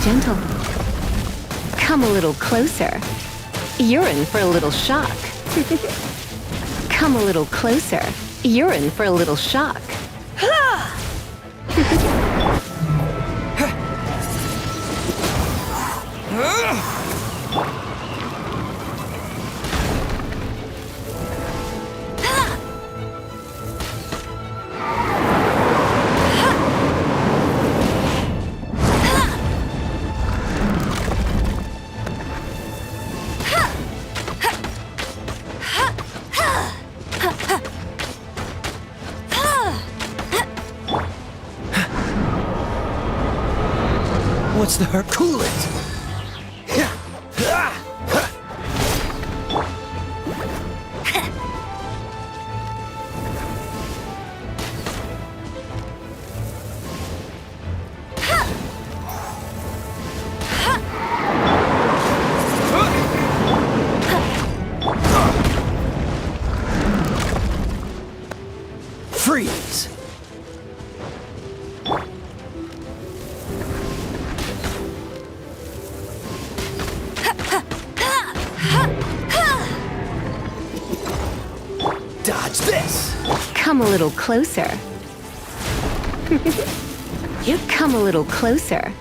gentle. Come a little closer. You're in for a little shock. Come a little closer. You're in for a little shock. What's the hurt? Cool it! Freeze! Dodge this! Come a little closer. You come a little closer.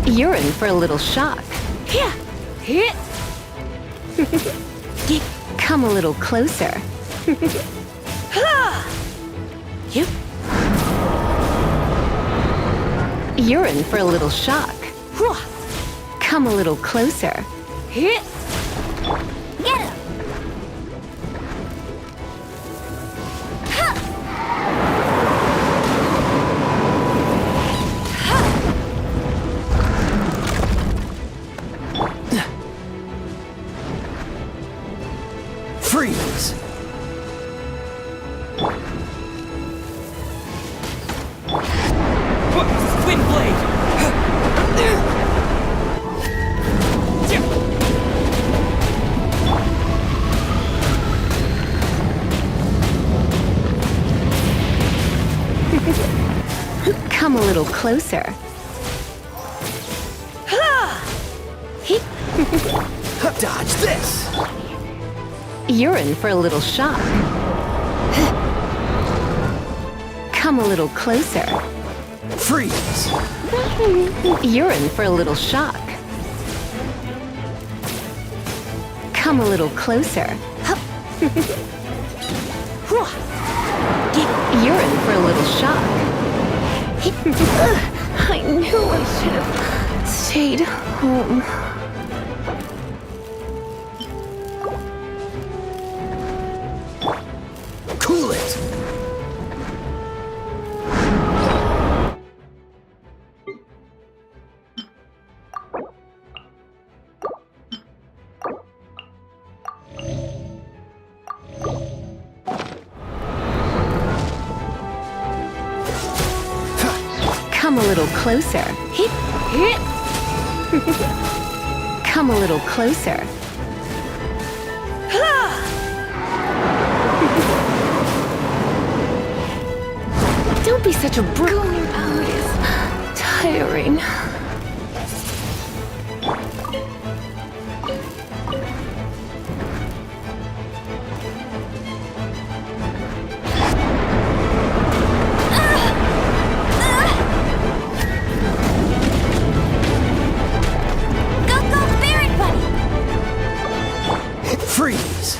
You're in for a little shock. Come a little closer. You're in for a little shock. Come a little closer. Get him! Freeze! Wind blade! Come a little closer. Dodge this! You're in for a little shock. Come a little closer. Freeze! You're in for a little shock. Come a little closer. You're in for a little shock. I knew I should have stayed home. Cool it! Come a little closer. Come a little closer. Don't be such a brute. Going out is tiring. Freeze!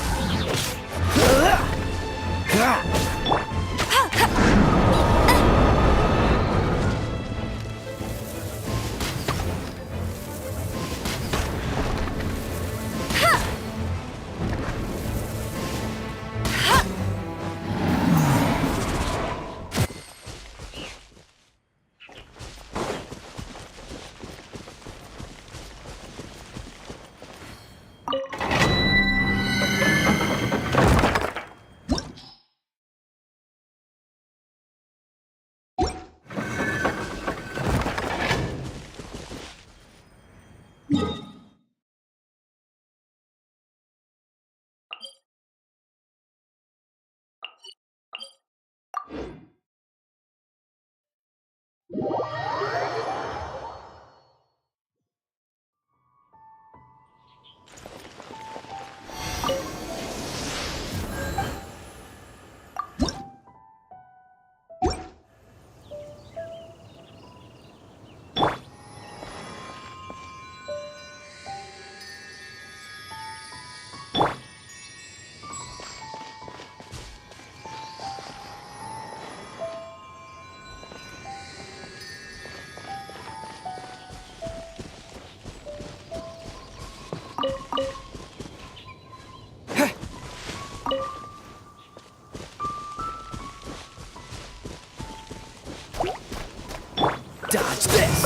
dodge this!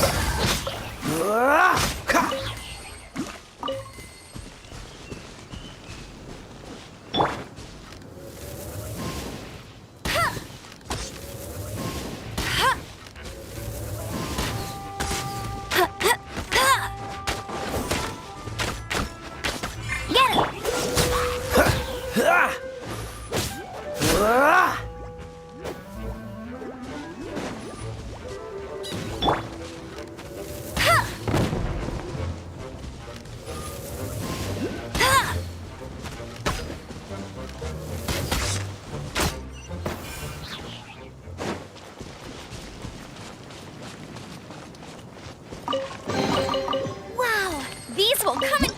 Ha! Get him! Ah! Ah! Wow! These will come in.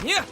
Yeah!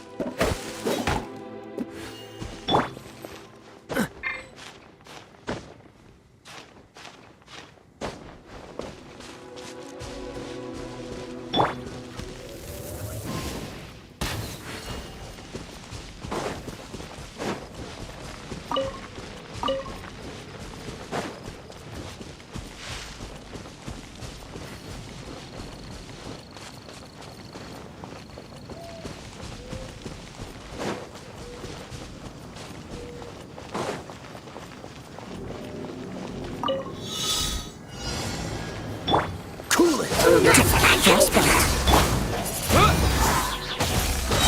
Cool it!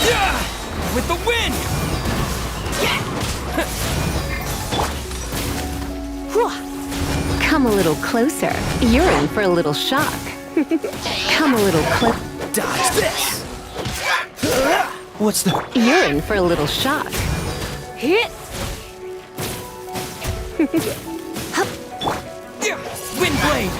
Yeah! With the wind! Come a little closer. You're in for a little shock. Come a little closer. Dodge this! What's the... You're in for a little shock. Hit! Wind blade!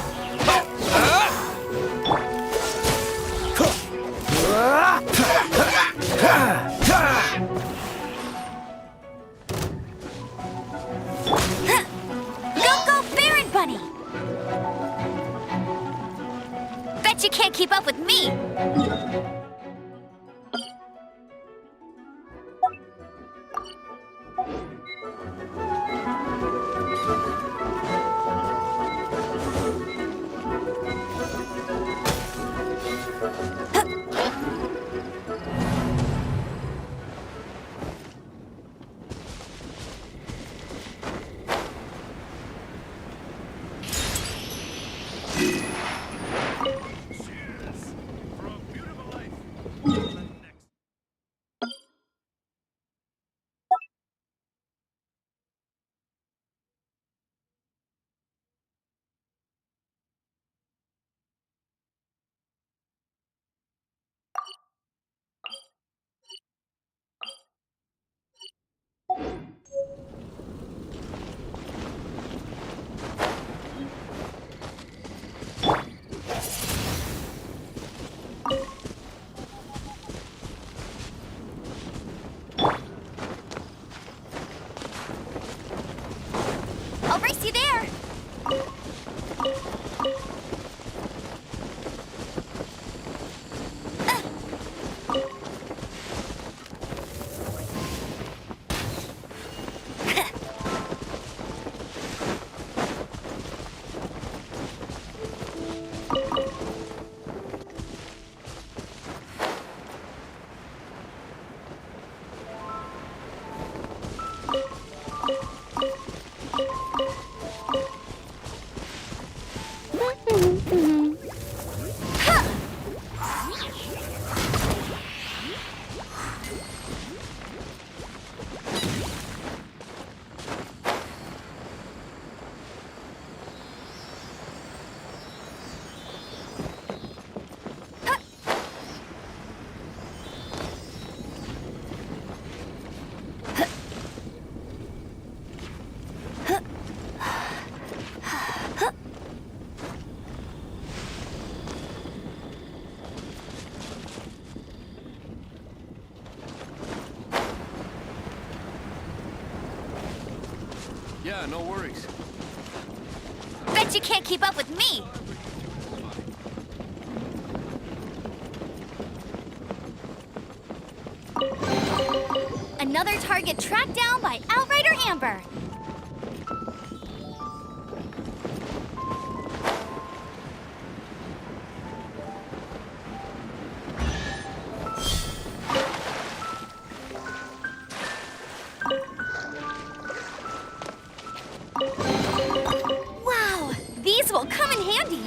Go, Baron Bunny! Bet you can't keep up with me! Yeah, no worries. Bet you can't keep up with me. Another target tracked down by Outrider Amber. Wow, these will come in handy.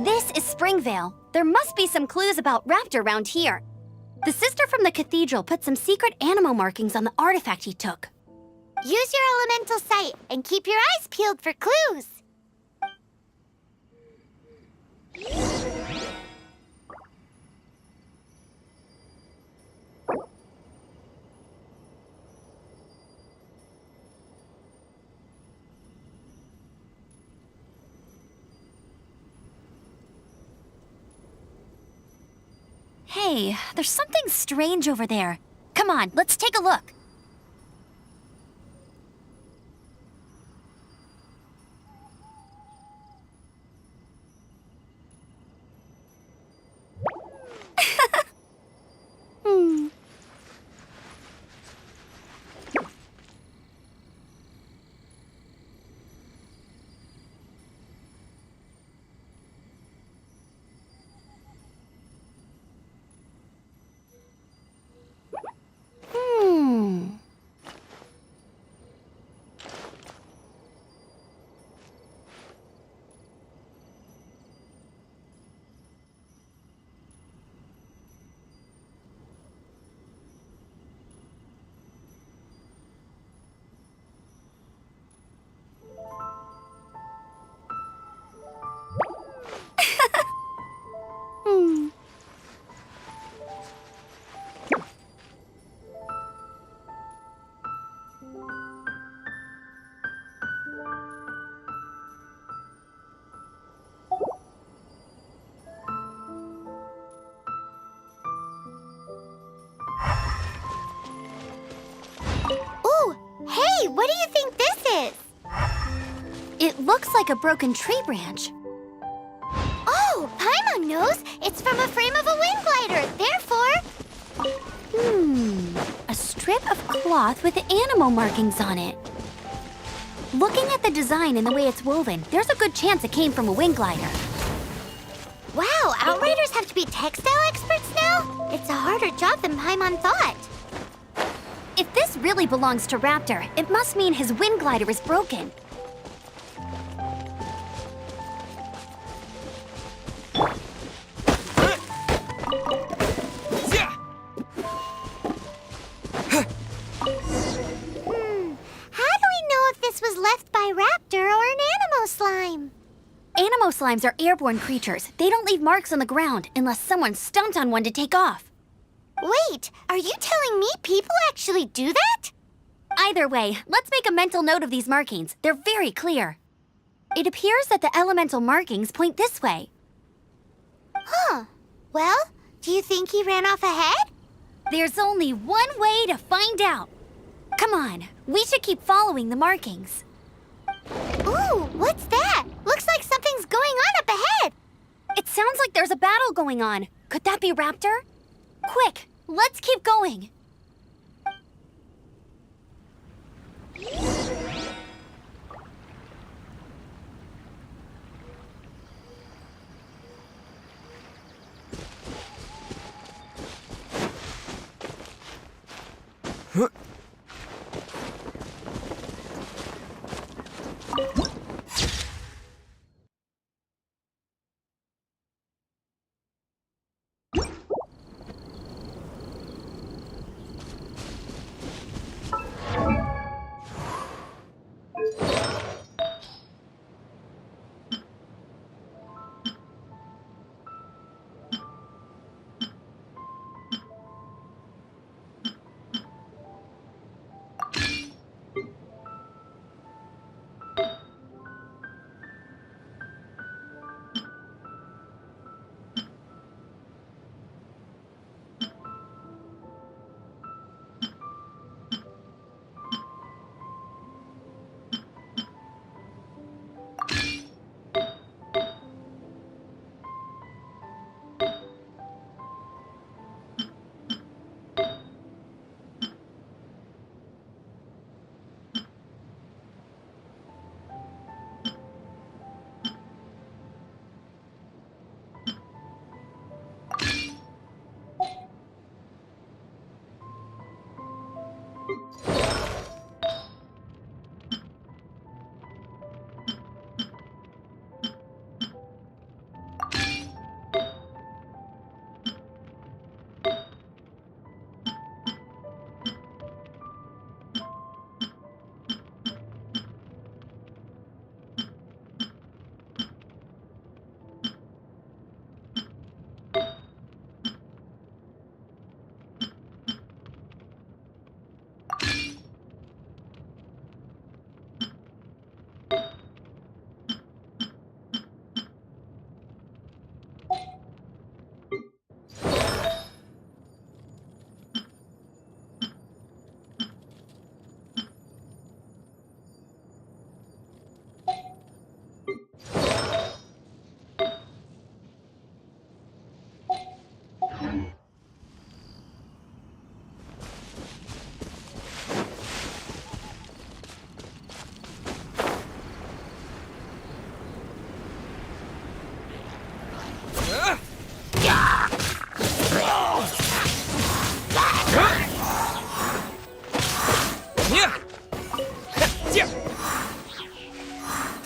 This is Springvale. There must be some clues about Raptor around here. The sister from the cathedral put some secret animal markings on the artifact he took. Use your elemental sight and keep your eyes peeled for clues. Hey, there's something strange over there. Come on, let's take a look. Ooh, hey, what do you think this is? It looks like a broken tree branch. Oh, Paimon knows. It's from a frame of a wind glider. Therefore, A strip of cloth with animal markings on it. Looking at the design and the way it's woven, there's a good chance it came from a wing glider. wow, Outriders have to be textile experts now? It's a harder job than Paimon thought. If this really belongs to Raptor, it must mean his wind glider is broken. Yeah! How do we know if this was left by Raptor or an animal slime? Animo slimes are airborne creatures. They don't leave marks on the ground unless someone stomped on one to take off. Wait, are you telling me people actually do that? Either way, let's make a mental note of these markings. They're very clear. It appears that the elemental markings point this way. Huh. Well, do you think he ran off ahead? There's only one way to find out. Come on, we should keep following the markings. Ooh, what's that? Looks like something's going on up ahead. It sounds like there's a battle going on. Could that be Raptor? Quick, let's keep going.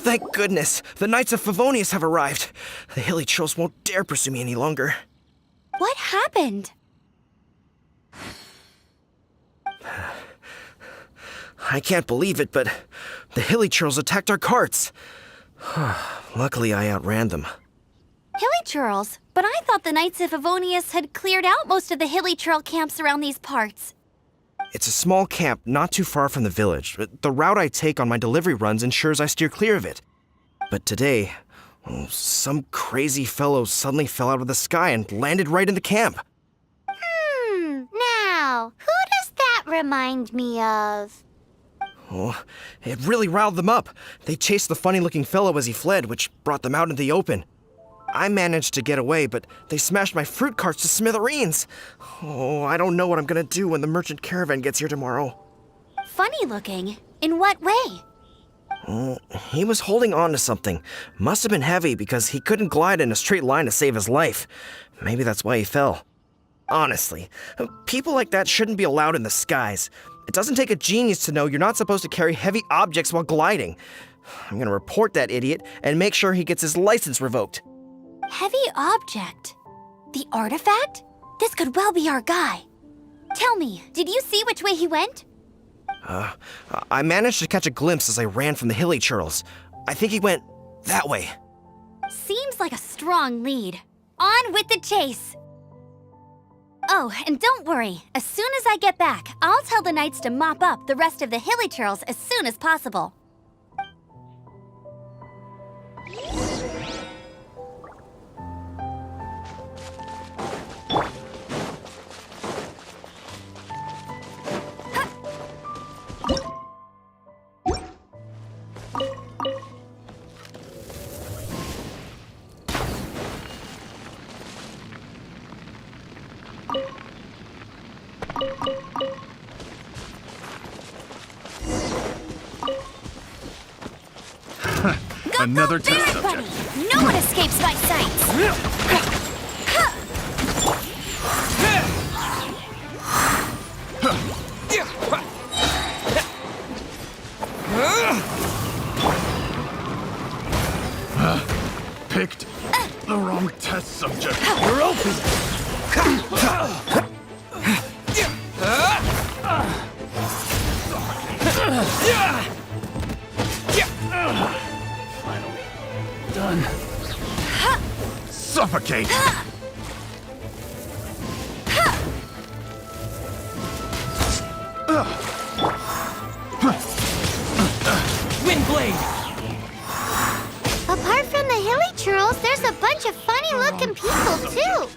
Thank goodness, the Knights of Favonius have arrived. The hilly trolls won't dare pursue me any longer. What happened? I can't believe it, but the hilly trolls attacked our carts. Luckily, I outran them. Hilly churls? But I thought the Knights of Favonius had cleared out most of the hilly churl camps around these parts. It's a small camp not too far from the village. The route I take on my delivery runs ensures I steer clear of it. But today, some crazy fellow suddenly fell out of the sky and landed right in the camp. Now, who does that remind me of? Oh, it really riled them up. They chased the funny-looking fellow as he fled, which brought them out in the open. I managed to get away, but they smashed my fruit carts to smithereens. Oh, I don't know what I'm gonna do when the merchant caravan gets here tomorrow. Funny looking? In what way? He was holding on to something. Must have been heavy because he couldn't glide in a straight line to save his life. Maybe that's why he fell. Honestly, people like that shouldn't be allowed in the skies. It doesn't take a genius to know you're not supposed to carry heavy objects while gliding. I'm gonna report that idiot and make sure he gets his license revoked. Heavy object? The artifact? This could well be our guy. Tell me, did you see which way he went? I managed to catch a glimpse as I ran from the hilly churls. I think he went that way. Seems like a strong lead. On with the chase! Oh, and don't worry. As soon as I get back, I'll tell the knights to mop up the rest of the hilly churls as soon as possible. Another test subject. Buddy, no one escapes my sights. Picked the wrong test subject. You're open! Done. Suffocate! Wind blade! Apart from the hilly churls, there's a bunch of funny-looking people, too.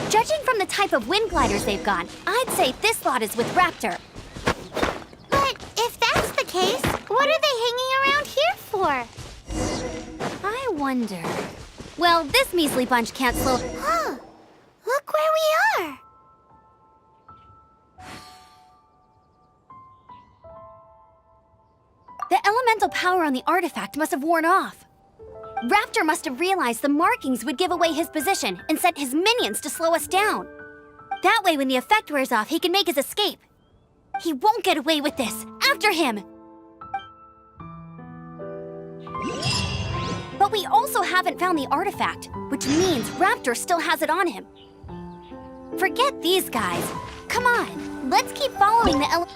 Judging from the type of wind gliders they've got, I'd say this lot is with Raptor. But if that's the case, what are they hanging around here for? I wonder... Well, this measly bunch can't slow... Huh. Look where we are. The elemental power on the artifact must have worn off. Raptor must have realized the markings would give away his position and sent his minions to slow us down. That way, when the effect wears off, he can make his escape. He won't get away with this! After him! But we also haven't found the artifact, which means Raptor still has it on him. Forget these guys. Come on, let's keep following the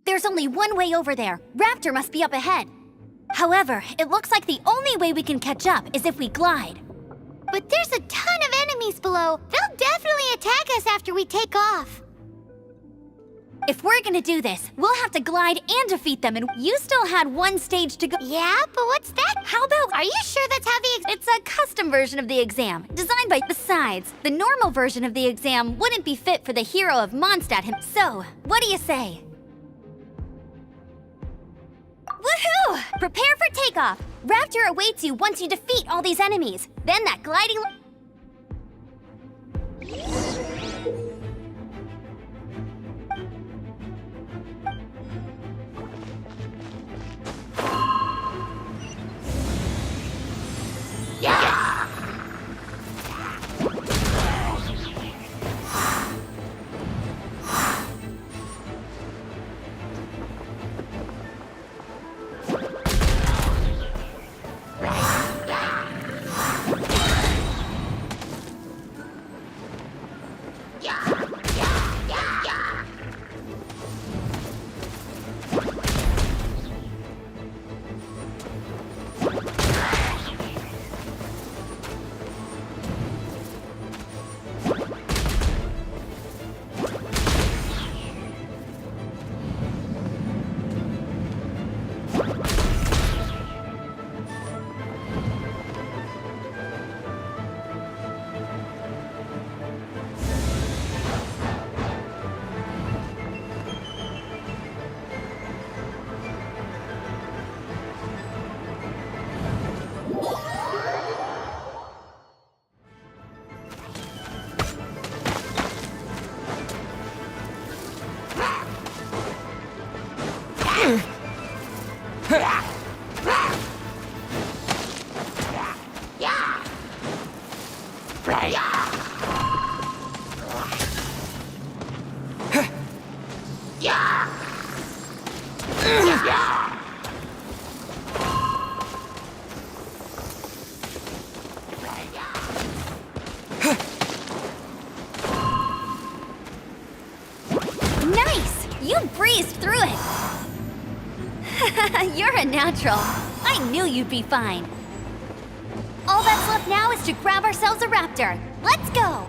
There's only one way over there. Raptor must be up ahead. However, it looks like the only way we can catch up is if we glide. But there's a ton of enemies below. They'll definitely attack us after we take off. If we're gonna do this, we'll have to glide and defeat them, and you still had one stage to go. Yeah, but what's that? How about... Are you sure that's how the It's a custom version of the exam, designed by... Besides, the normal version of the exam wouldn't be fit for the hero of Mondstadt himself. So, what do you say? Woohoo! Prepare for takeoff! Raptor awaits you once you defeat all these enemies. Then that gliding... Nice! You breezed through it! You're a natural. I knew you'd be fine. All that's left now is to grab ourselves a raptor. Let's go!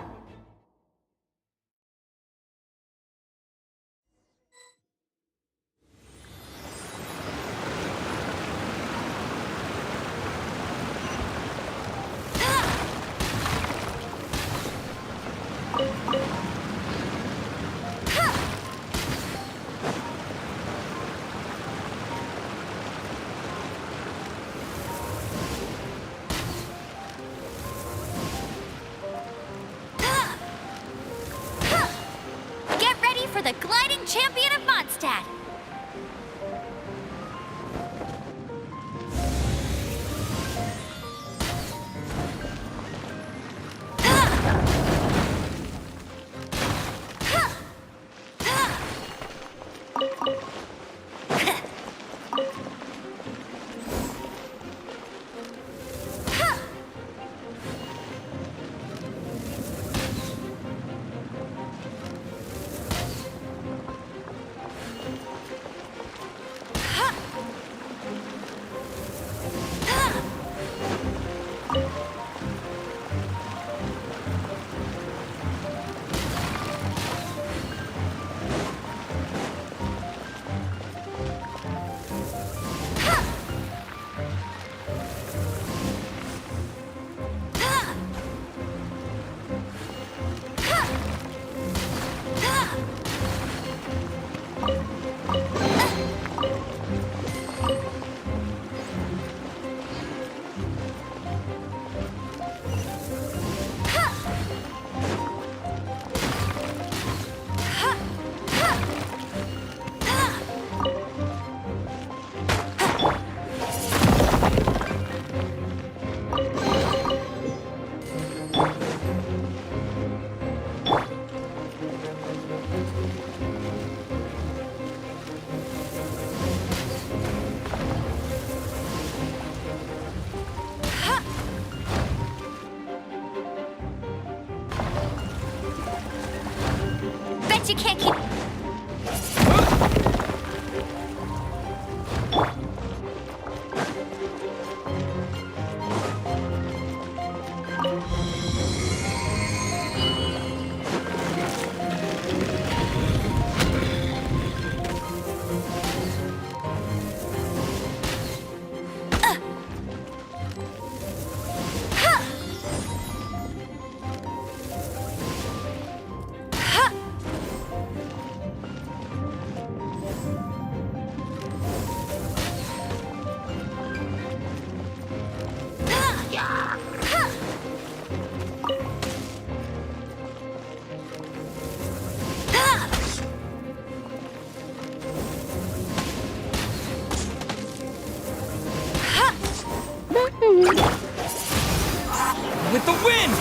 Bet you can't keep... With the wind!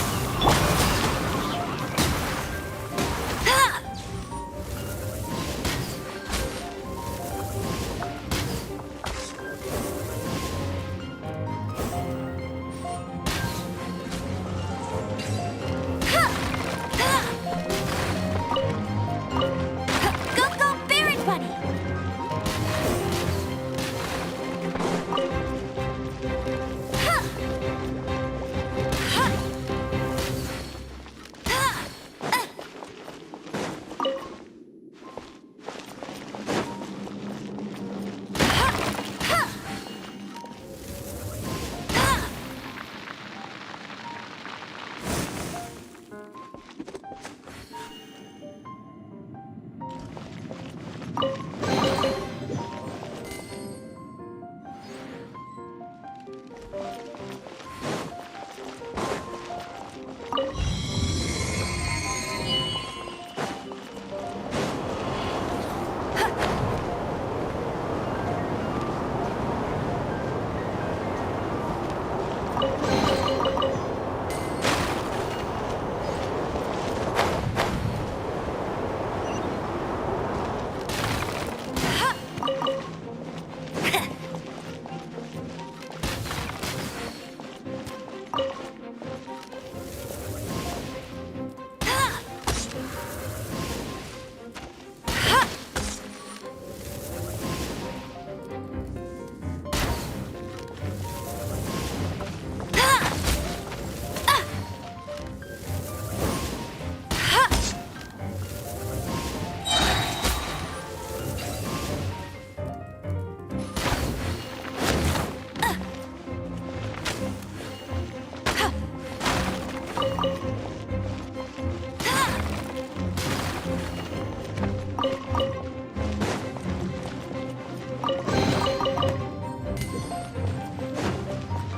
Go, go, Baron Bunny!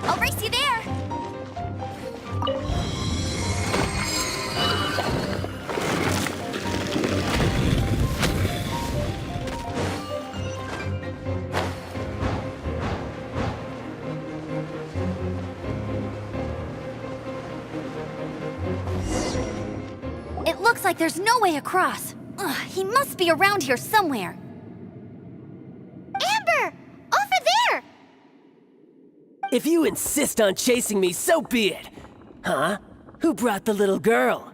I'll race you there! It looks like there's no way across. Ugh, he must be around here somewhere. Amber! Over there! If you insist on chasing me, so be it. Huh? Who brought the little girl?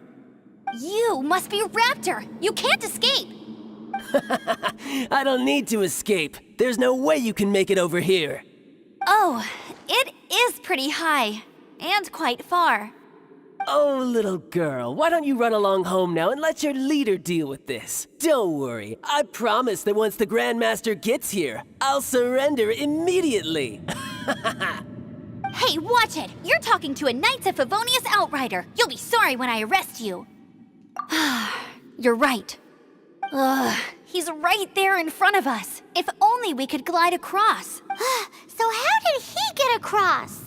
You must be Raptor! You can't escape! I don't need to escape. There's no way you can make it over here. Oh, it is pretty high. And quite far. Oh, little girl, why don't you run along home now and let your leader deal with this? Don't worry, I promise that once the Grandmaster gets here, I'll surrender immediately. Hey, watch it! You're talking to a Knights of Favonius outrider. You'll be sorry when I arrest you. You're right. Ugh, he's right there in front of us. If only we could glide across. So how did he get across?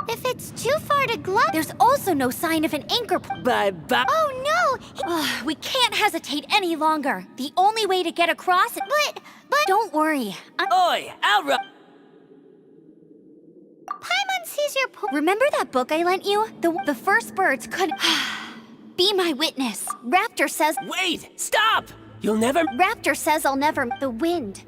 If it's too far to glide... There's also no sign of an anchor Bye-bye. Oh no! We can't hesitate any longer. The only way to get across... But... Don't worry. Oi, outrun! Paimon sees your Remember that book I lent you? The first birds could... Be my witness. Raptor says... Wait! Stop! You'll never... Raptor says I'll never... The wind.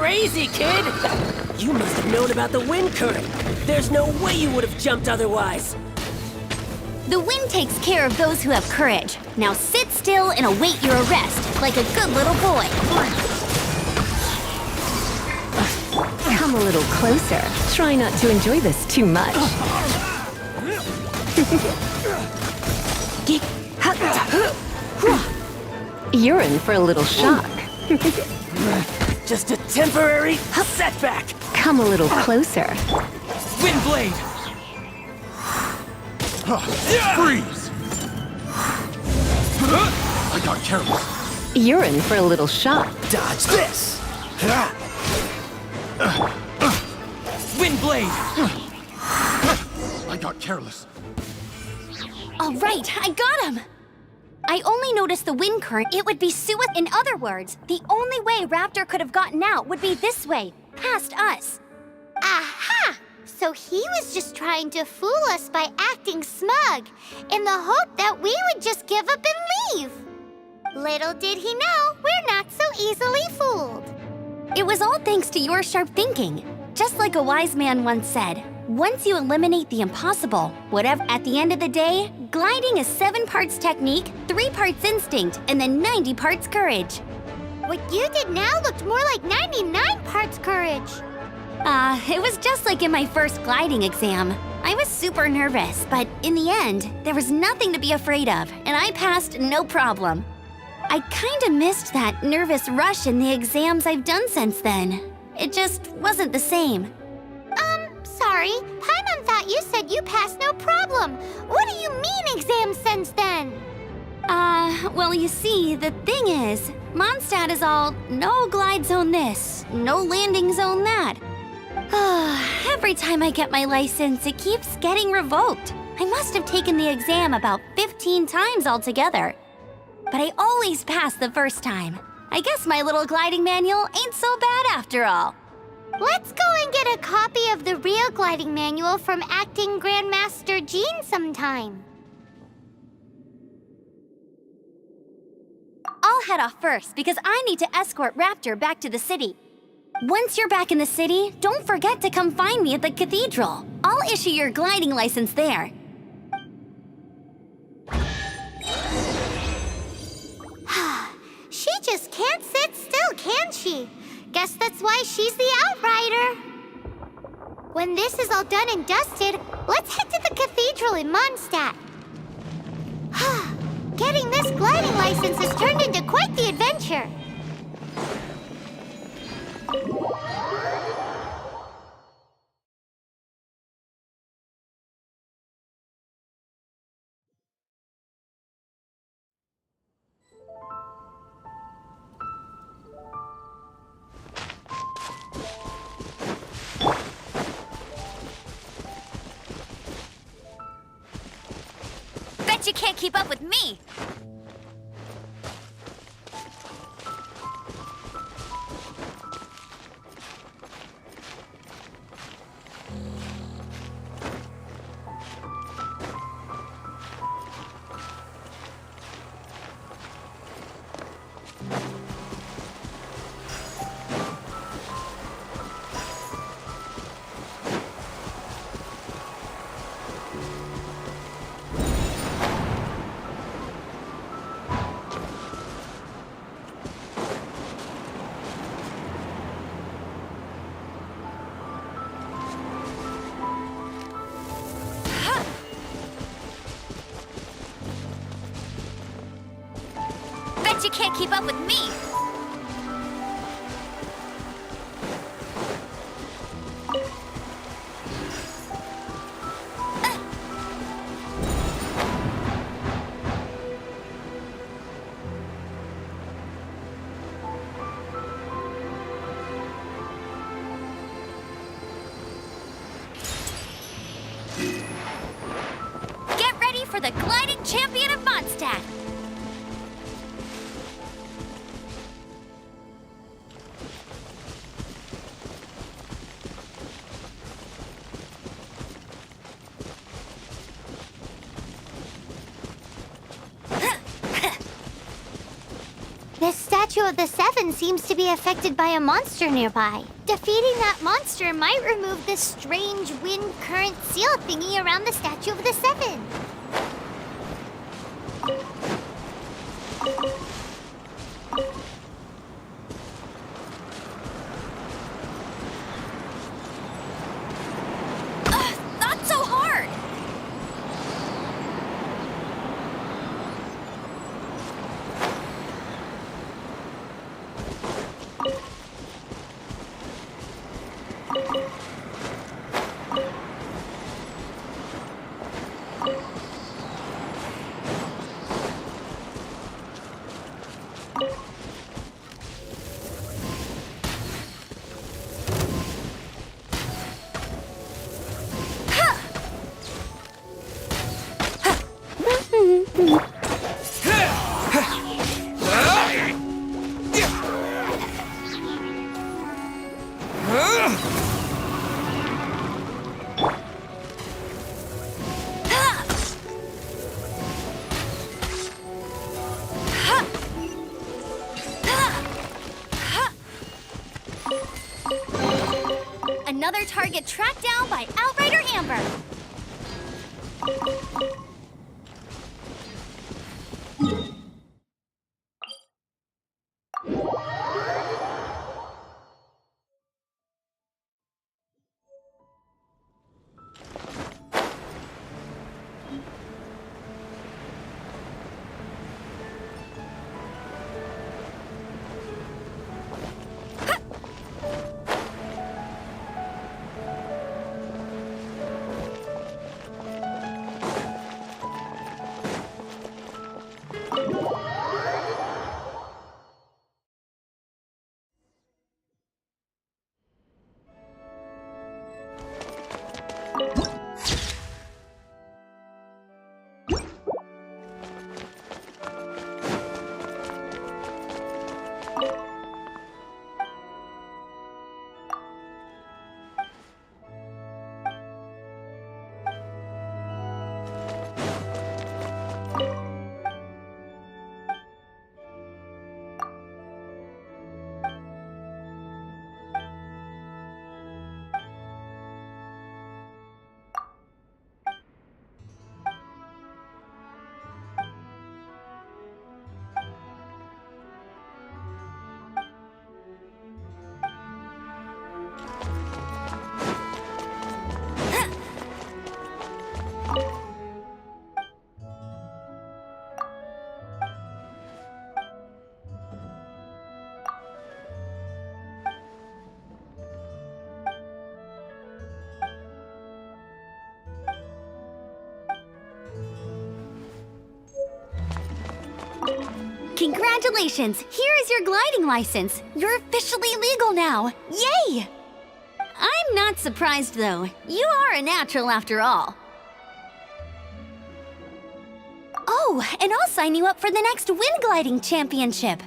crazy, kid! You must have known about the wind current. There's no way you would have jumped otherwise. The wind takes care of those who have courage. Now sit still and await your arrest, like a good little boy. Come a little closer. Try not to enjoy this too much. You're in for a little shock. Just a temporary setback. Come a little closer. Wind blade! Freeze! I got careless. You're in for a little shock. Dodge this. Wind blade! I got careless. All right, I got him! I only noticed the wind current. It would be suicide. In other words, the only way Raptor could have gotten out would be this way, past us. Aha! So he was just trying to fool us by acting smug, in the hope that we would just give up and leave. Little did he know, we're not so easily fooled. It was all thanks to your sharp thinking. Just like a wise man once said, once you eliminate the impossible, whatever, at the end of the day, gliding is 7 parts technique, 3 parts instinct, and then 90 parts courage. What you did now looked more like 99 parts courage. It was just like in my first gliding exam. I was super nervous, but in the end, there was nothing to be afraid of, and I passed no problem. I kinda missed that nervous rush in the exams I've done since then. It just wasn't the same. Sorry. Paimon thought you said you passed no problem. What do you mean exams since then? Well, you see, the thing is, Mondstadt is all no glide zone this, no landing zone that. Every time I get my license, it keeps getting revoked. I must have taken the exam about 15 times altogether. But I always pass the first time. I guess my little gliding manual ain't so bad after all. Let's go and get a copy of the real gliding manual from Acting Grandmaster Jean sometime. I'll head off first because I need to escort Raptor back to the city. Once you're back in the city, don't forget to come find me at the cathedral. I'll issue your gliding license there. She just can't sit still, can she? Guess that's why she's the outrider. When this is all done and dusted, let's head to the cathedral in Mondstadt. Getting this gliding license has turned into quite the adventure. Bet you can't keep up with me! Bet you can't keep up with me! Get ready for the gliding champion of Mondstadt! This statue Statue of the Seven seems to be affected by a monster nearby. Defeating that monster might remove this strange wind current seal thingy around the Statue of the Seven. Not so hard! Another target tracked down by Outrider Amber. Congratulations! Here is your gliding license. You're officially legal now. Yay! I'm not surprised, though. You are a natural after all. Oh, and I'll sign you up for the next wind gliding championship.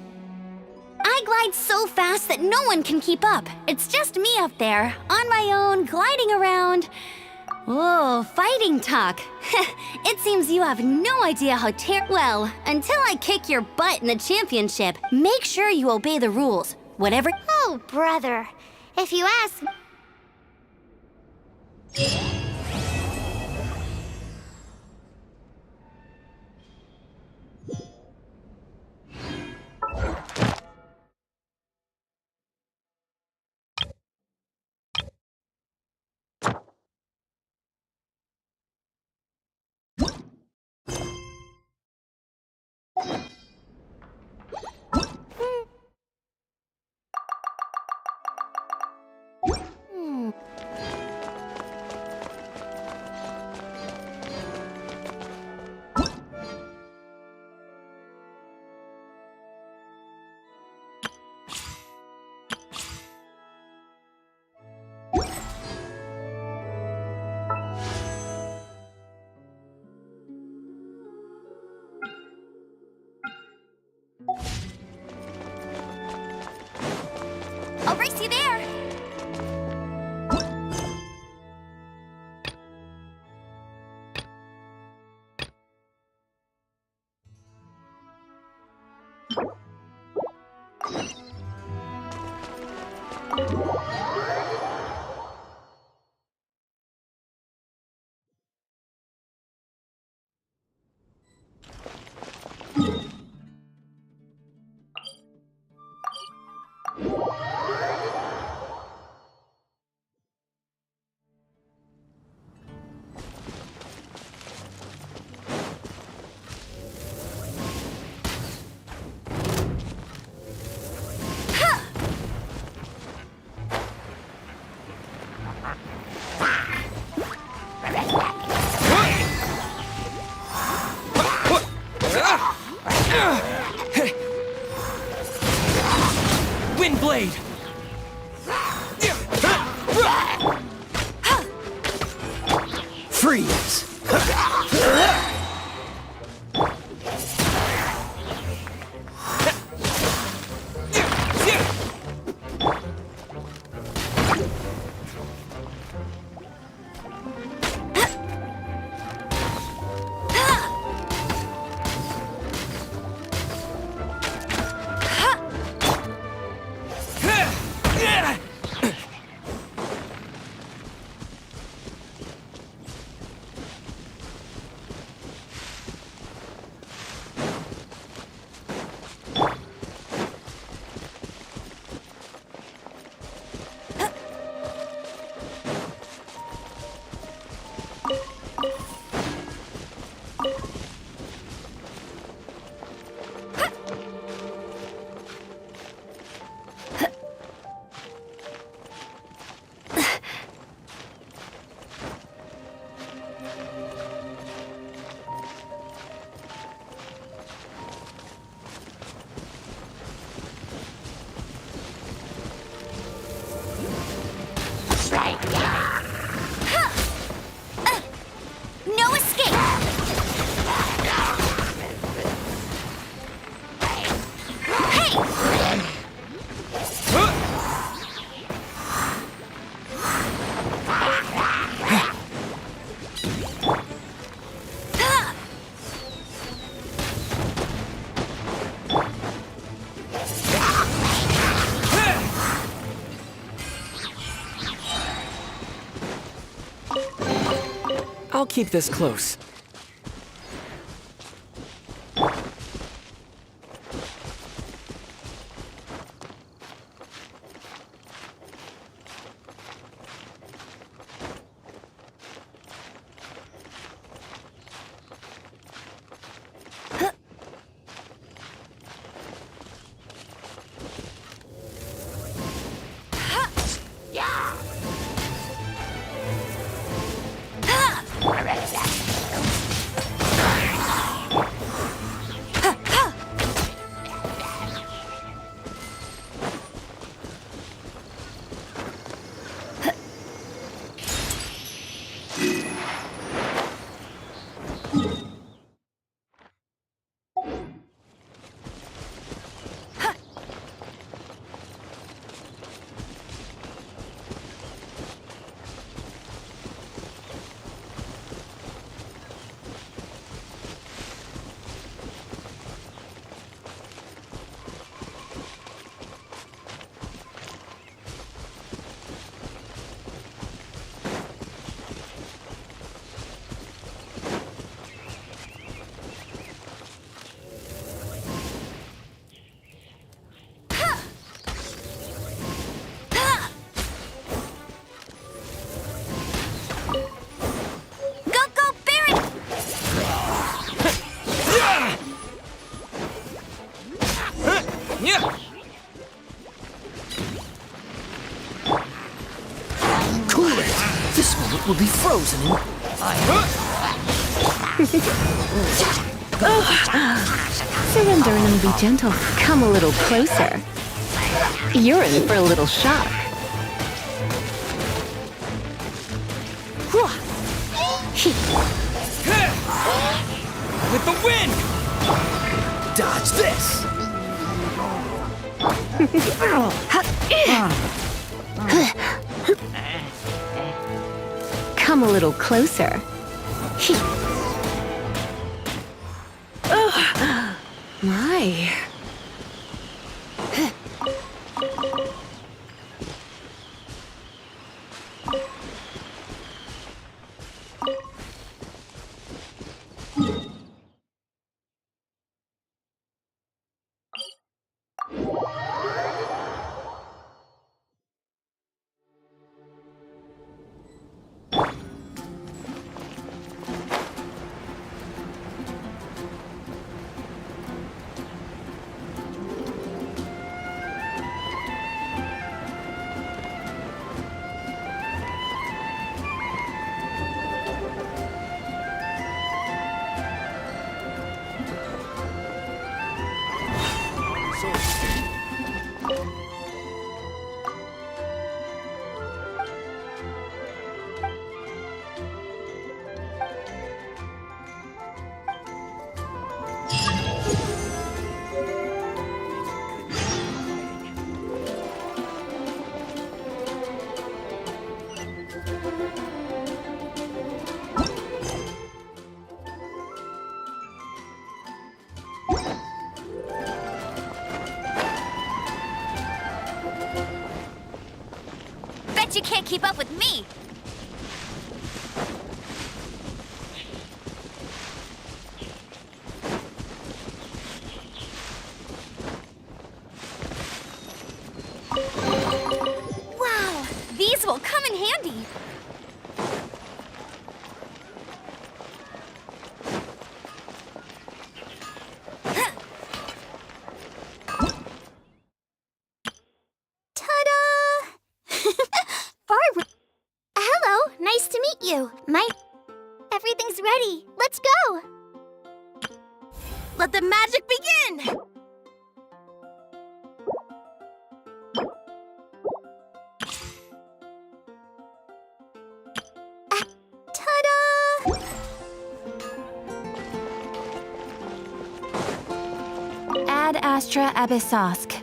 I glide so fast that no one can keep up. It's just me up there, on my own, gliding around. Whoa, fighting talk. It seems you have no idea how well, until I kick your butt in the championship, make sure you obey the rules. Whatever. Oh, brother. If you ask... I'll race you there. Wind blade! Freeze! No escape! I'll keep this close. Cool it! This moment will be frozen in... Surrender and be gentle. Come a little closer. You're in for a little shock. With the wind! Dodge this! Come a little closer. My. Bet you can't keep up with me! Wow! These will come in handy! Ta-da! Barbara! Hello, nice to meet you. Everything's ready. Let's go! Let the magic begin! Ta-da! Ad Astra Abyssosk.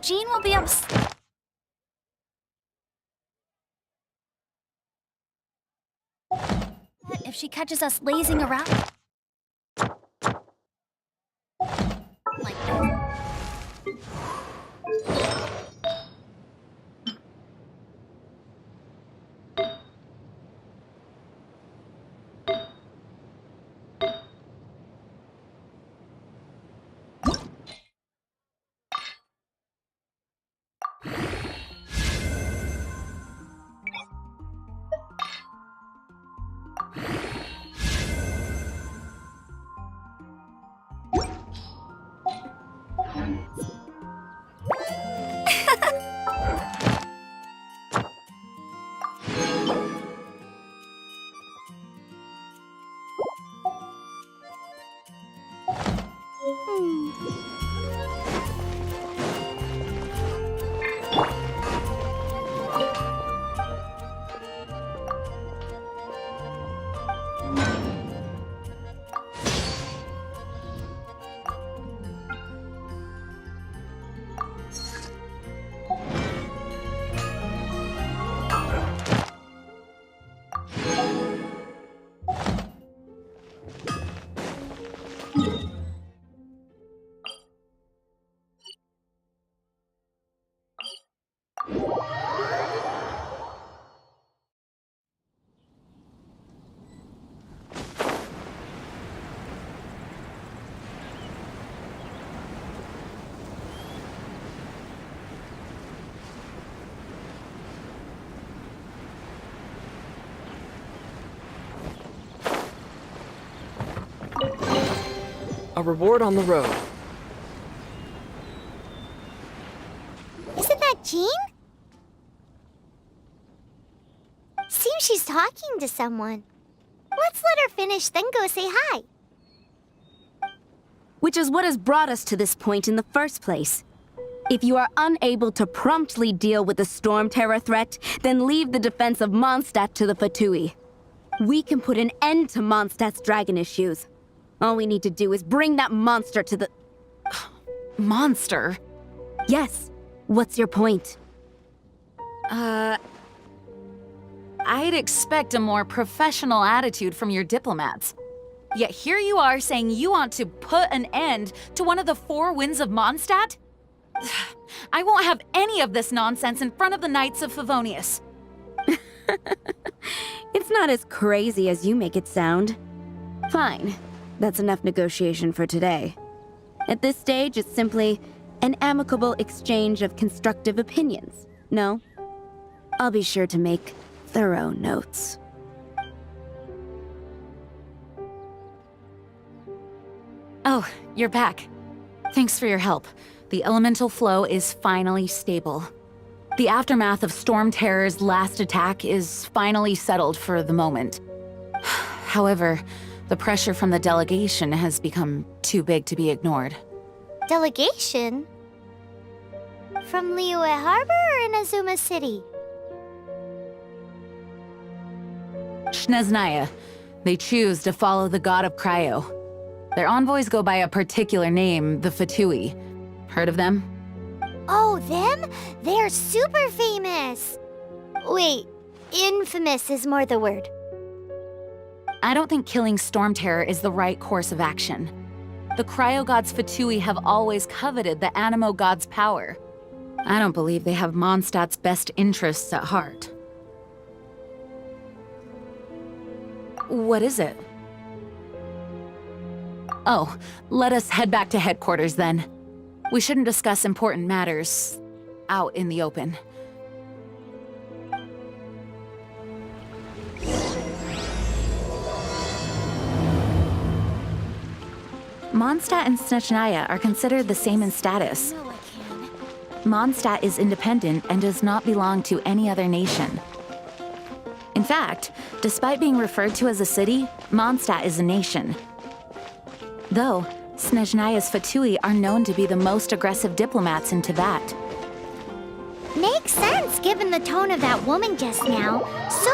Jean will be if she catches us lazing around like this. A reward on the road. Isn't that Jean? Seems she's talking to someone. Let's let her finish, then go say hi. Which is what has brought us to this point in the first place. If you are unable to promptly deal with the Storm Terror threat, then leave the defense of Mondstadt to the Fatui. We can put an end to Mondstadt's dragon issues. All we need to do is bring that monster to the... Monster? Yes. What's your point? I'd expect a more professional attitude from your diplomats. Yet here you are saying you want to put an end to one of the four winds of Mondstadt? I won't have any of this nonsense in front of the Knights of Favonius. It's not as crazy as you make it sound. Fine. That's enough negotiation for today. At this stage, it's simply an amicable exchange of constructive opinions. No? I'll be sure to make thorough notes. Oh, you're back. Thanks for your help. The elemental flow is finally stable. The aftermath of Storm Terror's last attack is finally settled for the moment. However, the pressure from the delegation has become too big to be ignored. Delegation? From Liyue Harbor or Inazuma City? Snezhnaya. They choose to follow the god of Cryo. Their envoys go by a particular name, the Fatui. Heard of them? Oh, them? They're super famous! Wait, infamous is more the word. I don't think killing Storm Terror is the right course of action. The Cryo God's Fatui have always coveted the Animo God's power. I don't believe they have Mondstadt's best interests at heart. What is it? Oh, let us head back to headquarters then. We shouldn't discuss important matters out in the open. Mondstadt and Snezhnaya are considered the same in status. No, I can. Mondstadt is independent and does not belong to any other nation. In fact, despite being referred to as a city, Mondstadt is a nation. Though, Snezhnaya's Fatui are known to be the most aggressive diplomats in Tibet. Makes sense given the tone of that woman just now. So,